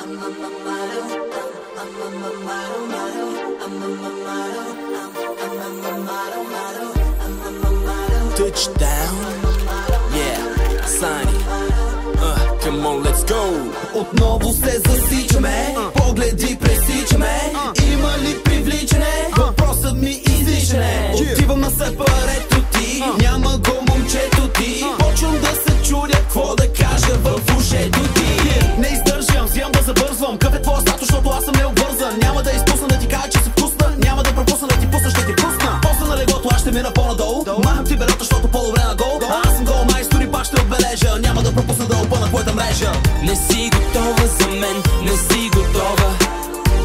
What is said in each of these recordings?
Touchdown, yeah, Sunny, come on, let's go. Отново се засичаме, погледи пресичаме. Има ли привличане? Въпросът ми изличане. Отивам на сепарето ти, няма го момчето ти. Почвам да се чудя, какво да кажа в ушето ти. Не издържам, взимам да забързвам. Какъв е твоя статус, защото аз съм необвързан. Няма да изпусна да ти кажа, че си вкусна. Няма да пропусна да ти пусна, ще ти пусна. После на леглото аз ще мина по-надолу. Махам ти берата, защото по-добре на гол. Аз съм гол майстор и пак ще отбележа. Няма да пропусна да опъна твоята мрежа. Не си готова за мен, не си готова.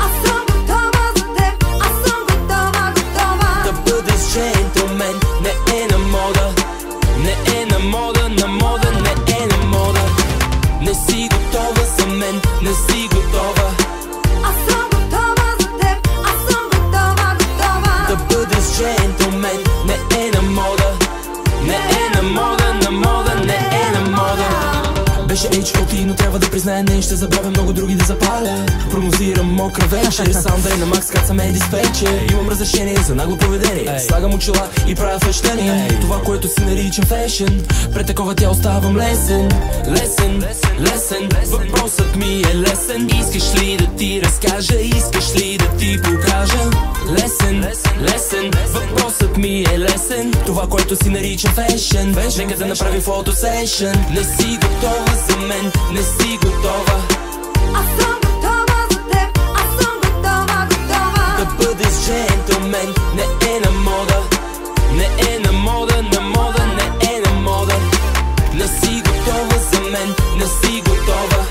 Аз съм готова за теб, аз съм готова, готова. Да бъдеш джентлмен, не е на мода. Не е на мода, на мода, не е на мода. Не си готова за мен, не си готова. Аз съм готова за теб, аз съм готова, готова. Да бъдеш джентлмен, не е на мода. Не е на мода, на мода, не е на мода. Беше H.O.T, но трябва да призная, не ще забравя много други да запаля. Прогнозирам мокра вечер, саундър на Макс, как съм диспетчер. Имам разрешение за нагло поведение, слагам очила и правя впечатление. Това, което си наричам фешен, пред такова тя оставам лесен. Лесен, лесен, въпросът ми е лесен. Искаш ли да ти разкажа, искаш ли да ти покажа? Лесен, лесен, въпросът ми е лесен. Това, което си наричам фешен, нека да направи фотосешън. Не си готова за мен, не си готова. Аз съм готова за теб, аз съм готова, готова. Да бъдеш джентлмен, не е на мода. Не е на мода, на мода, не е на мода. Не си готова за мен, не си готова.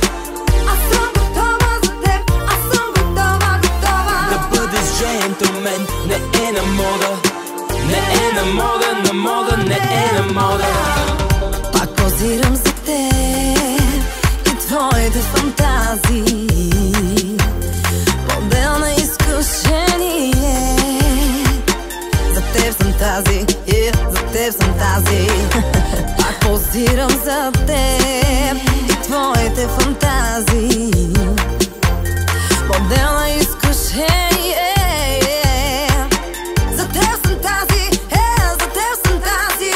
Аз съм готова за теб, аз съм готова, готова. Да бъдеш джентлмен, не е на мода. Не е на мода, на мода, не е на мода. Пак позирам за теб и твоите фантазии. Модел на изкушение. За теб съм тази, за теб съм тази. Пак позирам за теб и твоите фантазии. Модел на изкушение. За теб съм тази, за теб съм тази.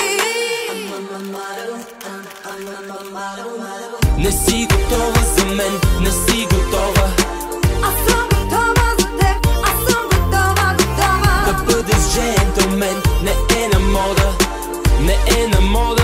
Не си готова за мен, не си готова. Аз съм готова за теб, аз съм готова, готова. Да бъдеш джентлмен, не е на мода. Не е на мода.